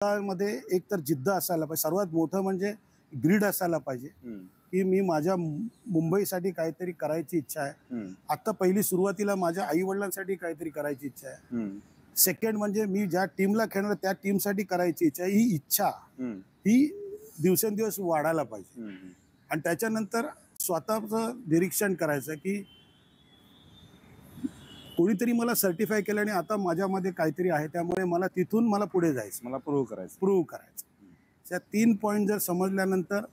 मध्ये एक तर जिद्द असायला पाहिजे, सर्वात मोठं म्हणजे ग्रीड असायला पाहिजे की मी माझ्या मुंबईसाठी काहीतरी करायची इच्छा आहे. आता पहिली सुरुवातीला माझ्या आई वडिलांसाठी काहीतरी करायची इच्छा आहे. सेकंड म्हणजे मी ज्या टीमला खेळणार त्या टीमसाठी करायची इच्छा आहे. ही इच्छा ही दिवसेंदिवस वाढायला पाहिजे. आणि त्याच्यानंतर स्वतःचं निरीक्षण करायचं की कोणीतरी मला सर्टिफाय केलं आणि आता माझ्यामध्ये काहीतरी आहे, त्यामुळे मला तिथून मला पुढे जायचं, मला प्रूव्ह करायचं. त्या 3 पॉईंट जर समजल्यानंतर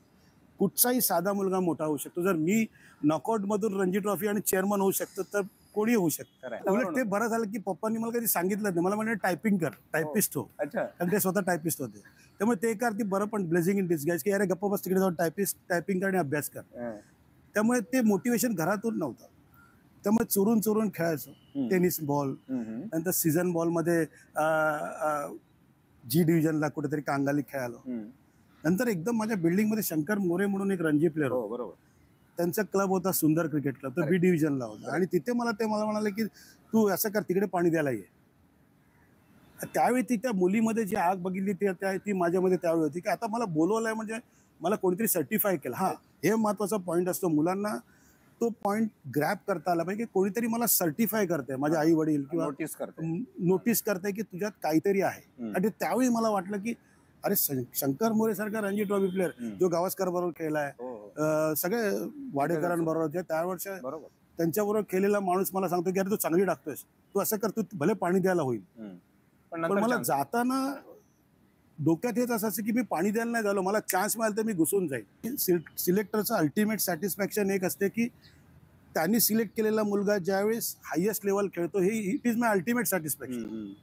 कुठचाही साधा मुलगा मोठा होऊ शकतो. जर मी नॉकआउट मधून रणजी ट्रॉफी आणि चेअरमन होऊ शकतो तर कोणी होऊ शकतं. उलट ते बरं झालं की पप्पांनी मला कधी सांगितलं नाही. मला म्हणजे टायपिंग कर, टायपिस्ट हो. कारण ते स्वतः टायपिस्ट होते, त्यामुळे ते एका अर्थी बरं पण ब्लेझिंग इन डिस्गाइज की अरे गप्पा बस तिकडे जाऊन टायपिंग कर आणि अभ्यास कर. त्यामुळे ते मोटिवेशन घरातून नव्हतं. त्यामुळे चोरून चोरून खेळायचो. टेनिस बॉल, नंतर सीझन बॉलमध्ये जी डिव्हिजनला कुठेतरी कांगाली खेळालो. नंतर एकदम माझ्या बिल्डिंगमध्ये शंकर मोरे म्हणून एक रणजी प्लेअर होता. बरोबर. त्यांचा क्लब होता सुंदर क्रिकेट क्लब, तो बी डिव्हिजनला होता. आणि तिथे मला म्हणाले की तू असं कर, तिकडे पाणी द्यायला ये. त्यावेळी ती त्या मुलीमध्ये जी आग बघितली ती माझ्यामध्ये त्यावेळी होती की आता मला बोलवलंय म्हणजे मला कोणीतरी सर्टिफाय केलं. हा, हे महत्वाचा पॉईंट असतो. मुलांना तो पॉईंट ग्रॅब करता आला पाहिजे की कोणीतरी मला सर्टिफाय करते, माझे आई वडील किंवा नोटीस करते की तुझ्यात काहीतरी आहे. आणि त्यावेळी मला वाटलं की अरे शंकर मोरे सारखा रणजी ट्रॉफी प्लेअर जो गावस्कर बरोबर खेळलाय, सगळे वाडेकरांबरोबर त्यावर्षी त्यांच्याबरोबर खेळलेला माणूस मला सांगतो की अरे तू चांगली टाकतोयस, तू असं कर, तू भले पाणी द्यायला होईल. पण मला जाताना डोक्यात हेच असायचं की मी पाणी द्यायला नाही झालो, मला चान्स मिळाला तर मी घुसून जाईल. सिलेक्टरचं अल्टिमेट सॅटिस्फॅक्शन एक असते की त्यांनी सिलेक्ट केलेला मुलगा ज्यावेळेस हायेस्ट लेवल खेळतो, हे it is my ultimate satisfaction.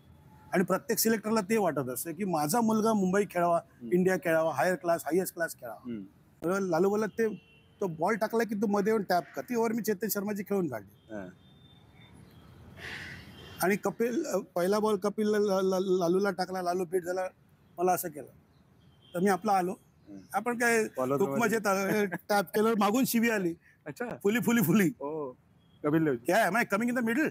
आणि प्रत्येक सिलेक्टरला ते वाटत असतं की माझा मुलगा मुंबई खेळावा, इंडिया खेळावा, हायेस्ट क्लास खेळावा. लालू बोलला ते तो बॉल टाकला की तू मध्ये येऊन टॅप कर. ती ओव्हर मी चेतन शर्माची खेळून काढली. आणि पहिला बॉल कपिल लालूला टाकला, लालू बीट झाला, मला असं केलं तर मी आपला आलो. आपण काय टॅप केलं, मागून शिवी आली, फुली काय माय कमिंग इन द मिडल.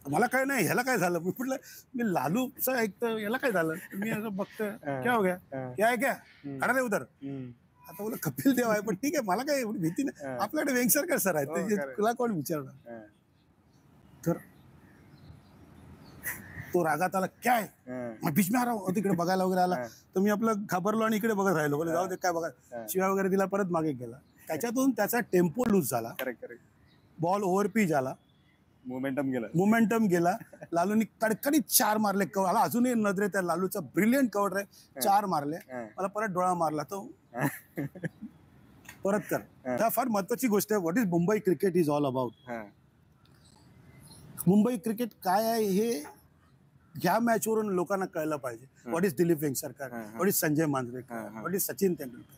मला काय नाही, ह्याला काय झालं, मी म्हटलं मी लालूचं ऐकतं, याला काय झालं. मी असं बघतोय, क्या हो गया, क्या आहे क्या, खडा नाही उतर. आता बोला कपिल देव आहे, पण ठीक आहे, मला काय एवढी भीती नाही. आपल्याकडे वेंगसरकर सर आहेत, तुला कोण विचारणार. तर तो रागात आला, काय मग बीच में आ रहा हूं, तिकडे बघायला वगैरे आला. तर मी आपलं घाबरलो आणि इकडे बघत राहिलो. बोले जाऊ दे, काय बघा, शिव्या वगैरे दिला, परत मागे गेला. त्याच्यातून त्याचा टेम्पो लूज झाला, बॉल ओव्हरपिच आला, मोमेंटम गेला. लालूनी कडकडीत 4 मारले. मला अजूनही नजरेत आहे लालूचा ब्रिलियंट कव्हर आहे. 4 मारले, मला परत डोळा मारला. तो परत कर. त्या फार महत्वाची गोष्ट आहे. What is Mumbai cricket is all about. Mumbai cricket काय आहे हे ह्या मॅचवरून लोकांना कळलं पाहिजे. What is Dilip Vengsarkar, what is Sanjay Manjrekar, what is Sachin Tendulkar.